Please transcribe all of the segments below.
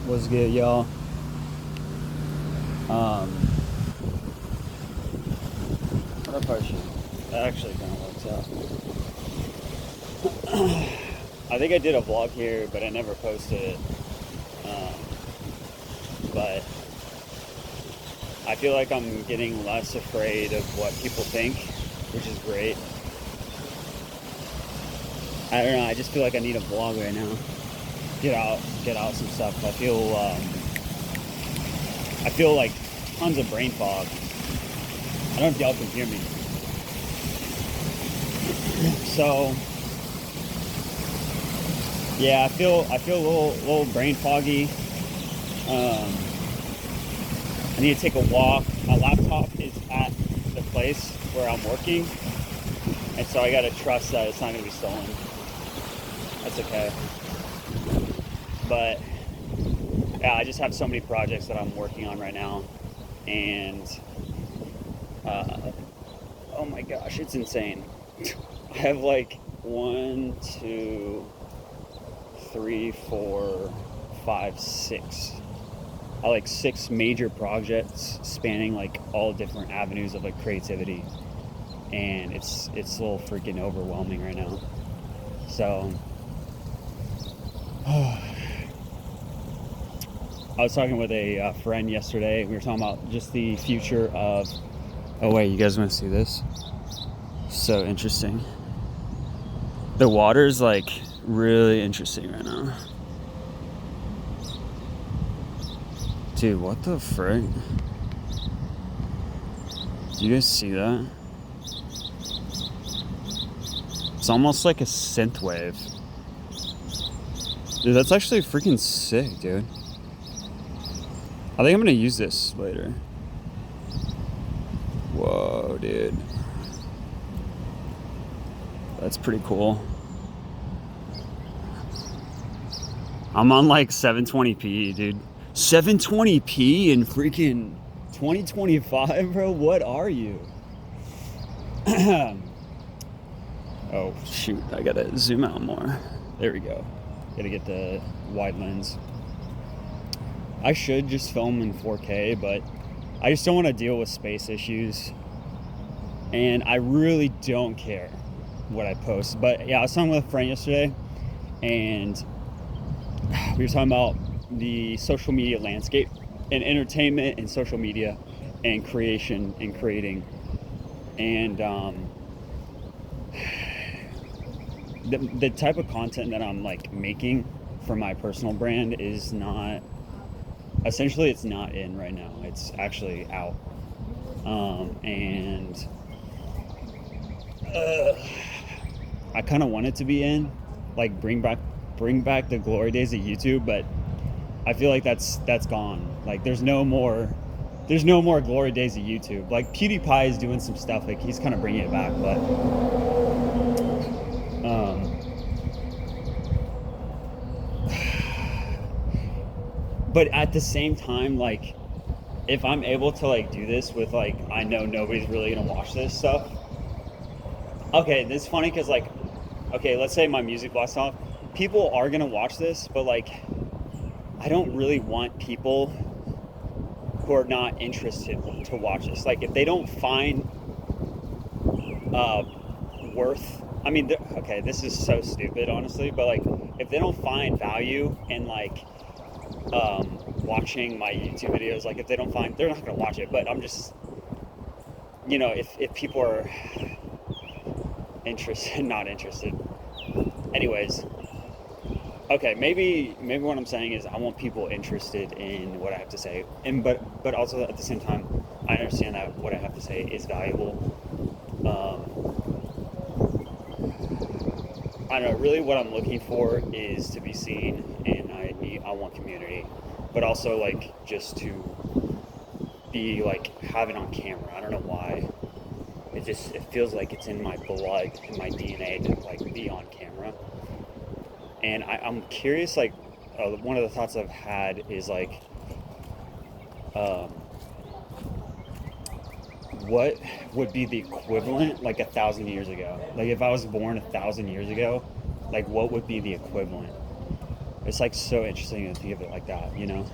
What's good, y'all? What if I should? That actually kind of works out. I think I did a vlog here, but I never posted it. But I feel like I'm getting less afraid of what people think, which is great. I don't know. I just feel like I need a vlog right now. Get out some stuff. I feel like tons of brain fog. I don't know if y'all can hear me. So yeah, I feel a little brain foggy. I need to take a walk. My laptop is at the place where I'm working, and so I gotta trust that it's not gonna be stolen. That's okay. But yeah, I just have so many projects that I'm working on right now, and oh my gosh, it's insane. I have like 1, 2, 3, 4, 5, 6. I like 6 major projects spanning like all different avenues of like creativity, and it's a little freaking overwhelming right now. So I was talking with a friend yesterday. We were talking about just the future of. Oh wait, you guys want to see this? So interesting. The water's like really interesting right now. Dude, what the frick? Do you guys see that? It's almost like a synth wave. Dude, that's actually freaking sick, dude. I think I'm gonna use this later. Whoa, dude. That's pretty cool. I'm on like 720p, dude. 720p in freaking 2025, bro? What are you? Oh, shoot. I gotta zoom out more. There we go. Gotta get the wide lens. I should just film in 4K, but I just don't want to deal with space issues. And I really don't care what I post. But yeah, I was talking with a friend yesterday, and we were talking about the social media landscape and entertainment and social media and creation and creating. And the type of content that I'm like making for my personal brand is not, essentially it's not in right now. It's actually out. And I kind of want it to be in, like bring back the glory days of YouTube, but I feel like that's gone. Like there's no more glory days of YouTube. Like PewDiePie is doing some stuff, like he's kind of bringing it back, but at the same time, like if I'm able to like do this with like, I know nobody's really gonna watch this stuff. Okay, this is funny because like, okay, let's say my music blasts off, people are gonna watch this, but like I don't really want people who are not interested to watch this. Like if they don't find worth, I mean, okay, this is so stupid honestly, but like if they don't find value in like watching my YouTube videos, like if they don't find, they're not gonna watch it. But I'm just, you know, if people are interested, not interested, anyways. Okay, maybe what I'm saying is I want people interested in what I have to say, and but also at the same time, I understand that what I have to say is valuable. I don't know. Really, what I'm looking for is to be seen, and I want community, but also like just to be like, have it on camera. I don't know why. It feels like it's in my blood, in my DNA to like be on camera. And I'm curious, like, one of the thoughts I've had is like, what would be the equivalent like 1,000 years ago? Like if I was born 1,000 years ago, like what would be the equivalent? It's like so interesting to think of it like that, you know?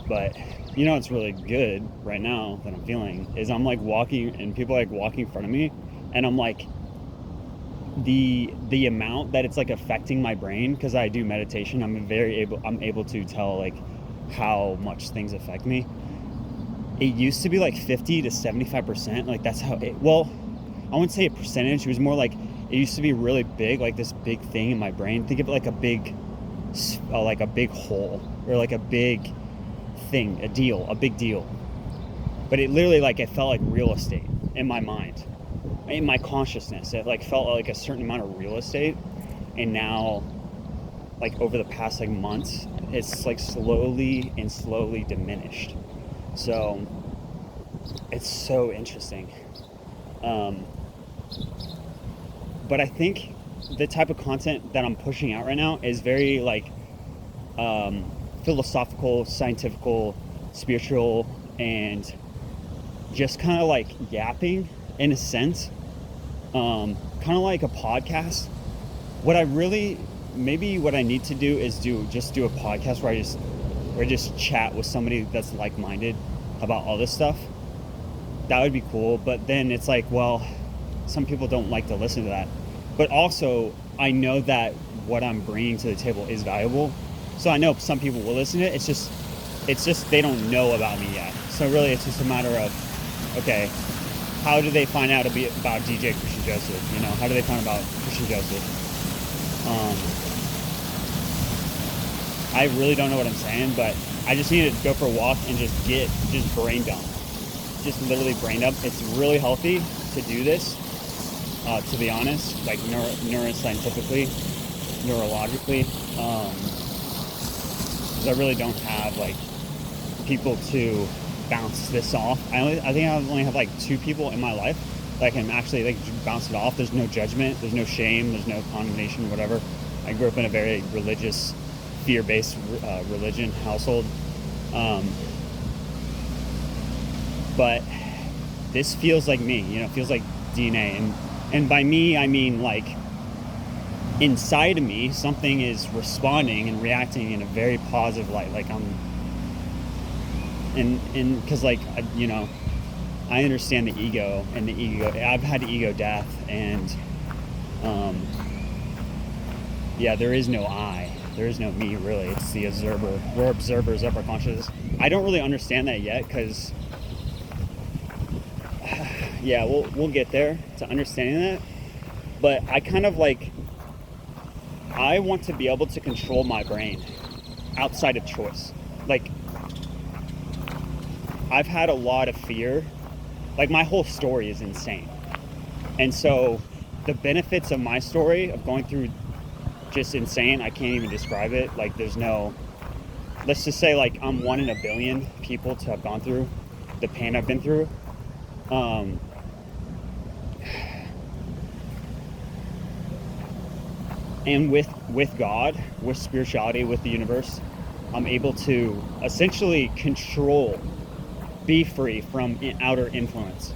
But you know what's really good right now that I'm feeling is I'm like walking and people like walking in front of me, and I'm like, the amount that it's like affecting my brain, because I do meditation, I'm able to tell like how much things affect me. It used to be like 50 to 75%, like that's how it, well, I wouldn't say a percentage, it was more like it used to be really big, like this big thing in my brain. Think of it like a big hole, or like a big thing, a big deal. But it literally, like, it felt like real estate in my mind, in my consciousness. It like felt like a certain amount of real estate. And now, like, over the past like months, it's like slowly diminished. So it's so interesting. But I think the type of content that I'm pushing out right now is very like philosophical, scientific, spiritual, and just kind of like yapping in a sense, kind of like a podcast. What I need to do is do a podcast where I just chat with somebody that's like-minded about all this stuff. That would be cool. But then it's like, well, some people don't like to listen to that. But also, I know that what I'm bringing to the table is valuable. So I know some people will listen to it. It's just they don't know about me yet. So really, it's just a matter of, okay, how do they find out about DJ Christian Joseph? You know, how do they find out about Christian Joseph? I really don't know what I'm saying, but I just need to go for a walk and just brain dump. Just literally brain dump. It's really healthy to do this, to be honest, like neuroscientifically, neurologically, because I really don't have like people to bounce this off. I think I only have like 2 people in my life that can actually like bounce it off. There's no judgment, there's no shame, there's no condemnation, whatever. I grew up in a very religious, fear-based religion household, but this feels like me, you know, feels like DNA, and by me I mean like inside of me something is responding and reacting in a very positive light, like I'm and because like you know, I understand the ego, I've had ego death, and yeah, there is no I. There is no me, really. It's the observer. We're observers of our consciousness. I don't really understand that yet, because yeah, we'll get there to understanding that. But I kind of like, I want to be able to control my brain outside of choice. Like, I've had a lot of fear. Like, my whole story is insane. And so the benefits of my story of going through just insane, I can't even describe it. Like, there's no, let's just say like I'm 1 in a billion people to have gone through the pain I've been through. And with God, with spirituality, with the universe, I'm able to essentially control, be free from outer influence,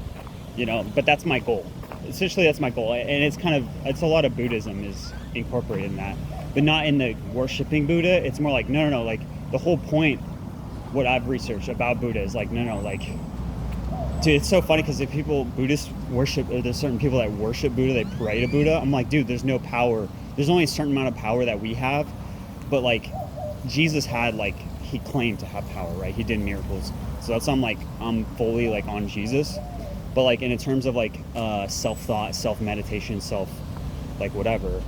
you know. But that's my goal. Essentially, that's my goal, and it's a lot of Buddhism is incorporated in that, but not in the worshiping Buddha. It's more like no, like the whole point, what I've researched about Buddha is like no, like, dude, it's so funny because if Buddhists worship, or there's certain people that worship Buddha, they pray to Buddha. I'm like, dude, there's no power. There's only a certain amount of power that we have, but like Jesus had, like, he claimed to have power, right? He did miracles. So that's, I'm fully like on Jesus. But like in terms of like self-thought, self-meditation, like whatever,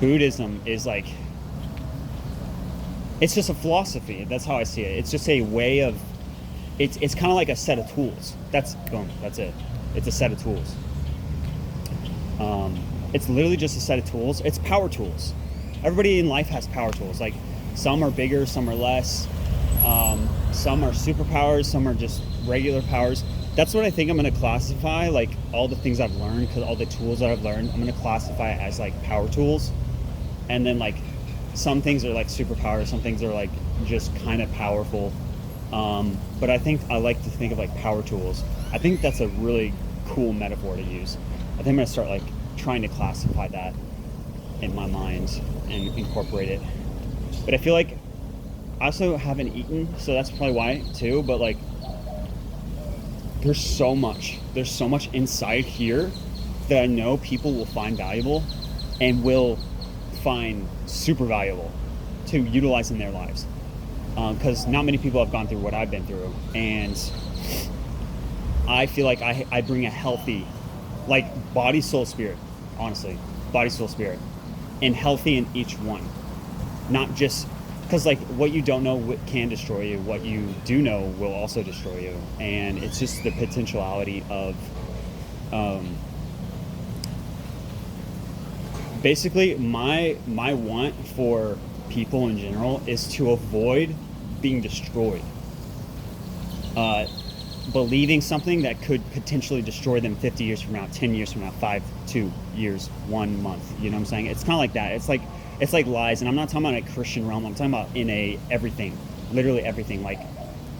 Buddhism is like, it's just a philosophy. That's how I see it. It's just a way of, it's kind of like a set of tools. That's it. It's a set of tools. It's literally just a set of tools. It's power tools. Everybody in life has power tools. Like, some are bigger, some are less. Some are superpowers, some are just regular powers. That's what I think I'm going to classify, like, all the things I've learned, because all the tools that I've learned, I'm going to classify it as, like, power tools. And then, like, some things are, like, superpowers, some things are, like, just kind of powerful. But I think I like to think of, like, power tools. I think that's a really cool metaphor to use. I think I'm going to start, like, trying to classify that. in my mind and incorporate it. But I feel like I also haven't eaten, so that's probably why too. But like, there's so much inside here that I know people will find valuable and will find super valuable to utilize in their lives. Because not many people have gone through what I've been through, and I feel like I bring a healthy, like, body, soul, spirit, honestly, body, soul, spirit, and healthy in each one. Not just, because like what you don't know can destroy you, what you do know will also destroy you, and it's just the potentiality of basically my want for people in general is to avoid being destroyed, believing something that could potentially destroy them 50 years from now, 10 years from now, 5, 2 years, 1 month. You know what I'm saying? It's kind of like that. It's like lies, and I'm not talking about a Christian realm. I'm talking about in a everything, literally everything. Like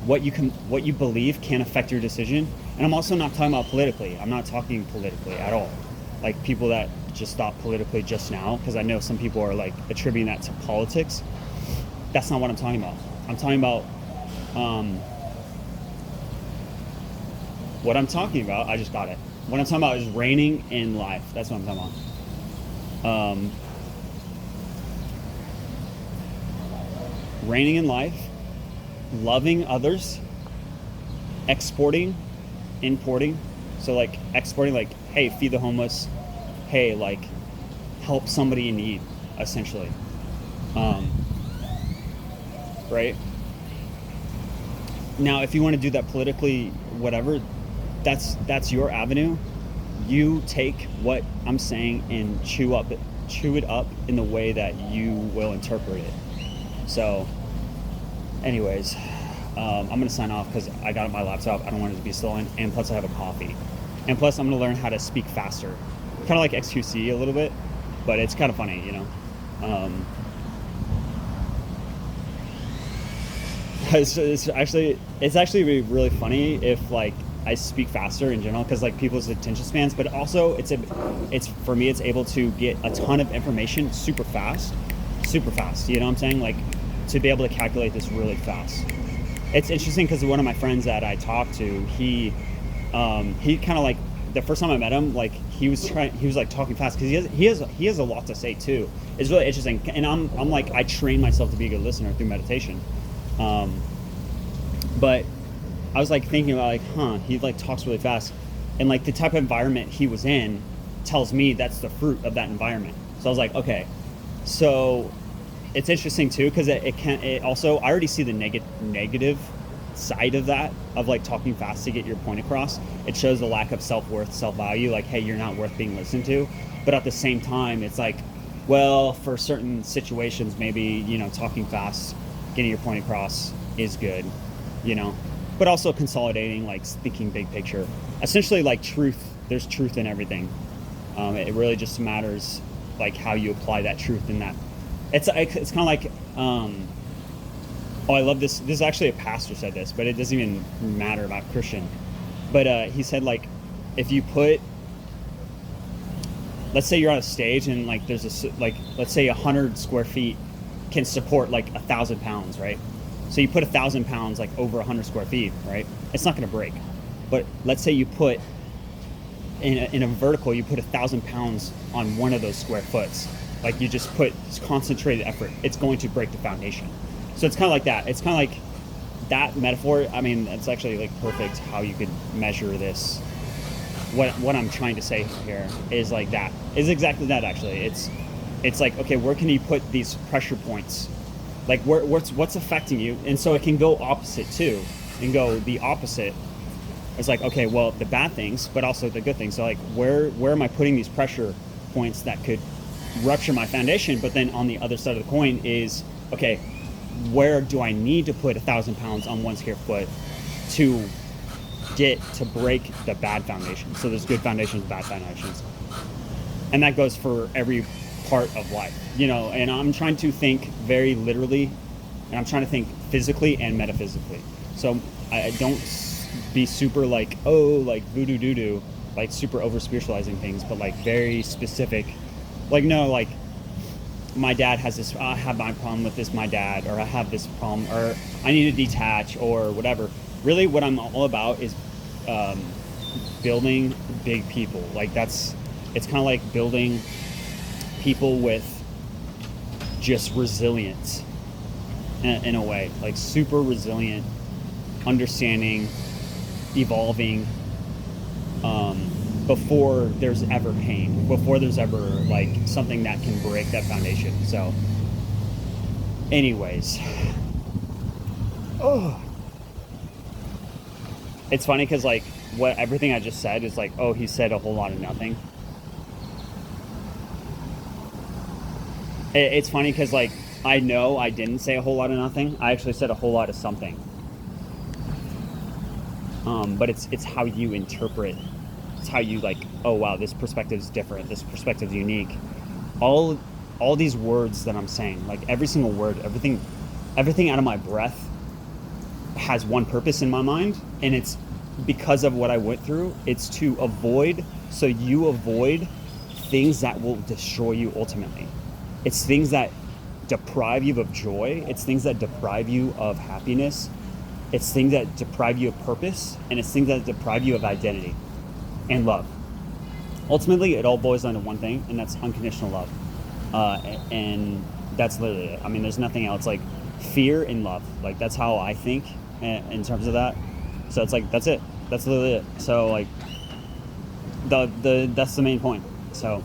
what you believe can affect your decision. And I'm also not talking about politically. I'm not talking politically at all. Like people that just thought politically just now, because I know some people are like attributing that to politics. That's not what I'm talking about. I'm talking about what I'm talking about. I just got it. What I'm talking about is reigning in life. That's what I'm talking about. Reigning in life, loving others, exporting, importing. So like exporting, like, hey, feed the homeless. Hey, like, help somebody in need, essentially. Right? Now, if you want to do that politically, whatever, that's your avenue. You take what I'm saying and chew it up in the way that you will interpret it. So, anyways, I'm going to sign off because I got my laptop. I don't want it to be stolen. And plus, I have a coffee. And plus, I'm going to learn how to speak faster. Kind of like XQC a little bit, but it's kind of funny, you know? It's actually really funny if, like, I speak faster in general, because like people's attention spans, but also it's for me, it's able to get a ton of information super fast, you know what I'm saying? Like, to be able to calculate this really fast. It's interesting because one of my friends that I talked to, he kind of, like, the first time I met him, like, he was like talking fast because he has a lot to say too. It's really interesting, and I'm like, I train myself to be a good listener through meditation. But I was like thinking about, like, he like talks really fast, and like the type of environment he was in tells me that's the fruit of that environment. So I was like, okay, so it's interesting too, because it also, I already see the negative side of that, of like talking fast to get your point across. It shows the lack of self-worth, self-value, like, hey, you're not worth being listened to. But at the same time, it's like, well, for certain situations, maybe, you know, talking fast, getting your point across is good, you know. But also consolidating, like thinking big picture. Essentially, like, there's truth in everything. It really just matters, like, how you apply that truth in that. It's kind of like, I love this. This is actually a pastor said this, but it doesn't even matter about Christian. But he said, like, if you put, let's say you're on a stage and like there's let's say 100 square feet can support like 1,000 pounds, right? So you put 1,000 pounds like over 100 square feet, right? It's not going to break. But let's say you put in a vertical, you put 1,000 pounds on one of those square foots. Like, you just put concentrated effort. It's going to break the foundation. So it's kind of like that. It's kind of like that metaphor. I mean, it's actually like perfect how you could measure this. What I'm trying to say here is like that. Is exactly that, actually. It's like, okay, where can you put these pressure points? Like, what's affecting you? And so it can go opposite too, and go the opposite. It's like, okay, well, the bad things, but also the good things. So like, where am I putting these pressure points that could rupture my foundation? But then on the other side of the coin is, okay, where do I need to put 1,000 pounds on one square foot to break the bad foundation? So there's good foundations, bad foundations. And that goes for every part of life, you know. And I'm trying to think very literally, and I'm trying to think physically and metaphysically. So I don't be super like, oh, like voodoo doo-doo, like super over spiritualizing things, but like very specific. Like, no, like my dad has this, I have my problem with this, my dad, or I have this problem, or I need to detach, or whatever. Really, what I'm all about is building big people. Like it's kind of like building people with just resilience in a way, like super resilient, understanding, evolving, before there's ever pain, before there's ever like something that can break that foundation. So anyways, it's funny because like what everything I just said is like, oh, he said a whole lot of nothing. It's funny because like I know I didn't say a whole lot of nothing. I actually said a whole lot of something. But it's how you interpret. It's how you like, oh wow, this perspective is different. This perspective is unique. All these words that I'm saying, like every single word, everything out of my breath has one purpose in my mind, and it's because of what I went through. It's to avoid, so you avoid things that will destroy you ultimately. It's things that deprive you of joy. It's things that deprive you of happiness. It's things that deprive you of purpose, and it's things that deprive you of identity and love. Ultimately, it all boils down to one thing, and that's unconditional love. And that's literally it. I mean, there's nothing else. Like fear and love. Like that's how I think in terms of that. So it's like that's it. That's literally it. So like that's the main point. So,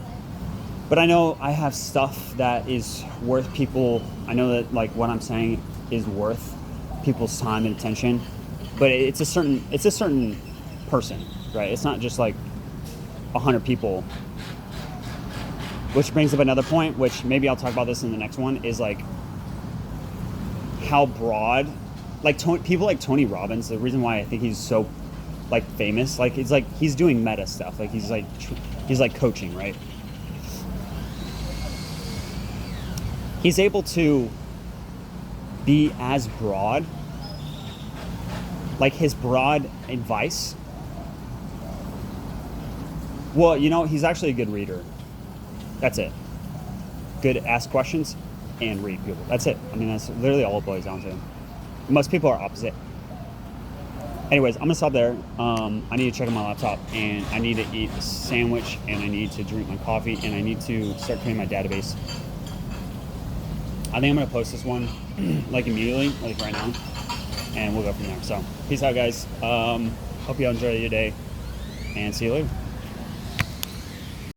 but I know I have stuff that is worth people. I know that like what I'm saying is worth people's time and attention, but it's a certain person, right? It's not just like 100 people. Which brings up another point, which maybe I'll talk about this in the next one, is like how broad, like people like Tony Robbins. The reason why I think he's so like famous, like it's like he's doing meta stuff, like he's like coaching, right? He's able to be as broad, like his broad advice. Well, you know, he's actually a good reader. That's it. Good ask questions and read people. That's it. I mean, that's literally all it boils down to. Most people are opposite. Anyways, I'm gonna stop there. I need to check on my laptop, and I need to eat a sandwich, and I need to drink my coffee, and I need to start creating my database. I think I'm gonna post this one like immediately, like right now, and we'll go from there. So peace out, guys. Hope you all enjoy your day, and see you later.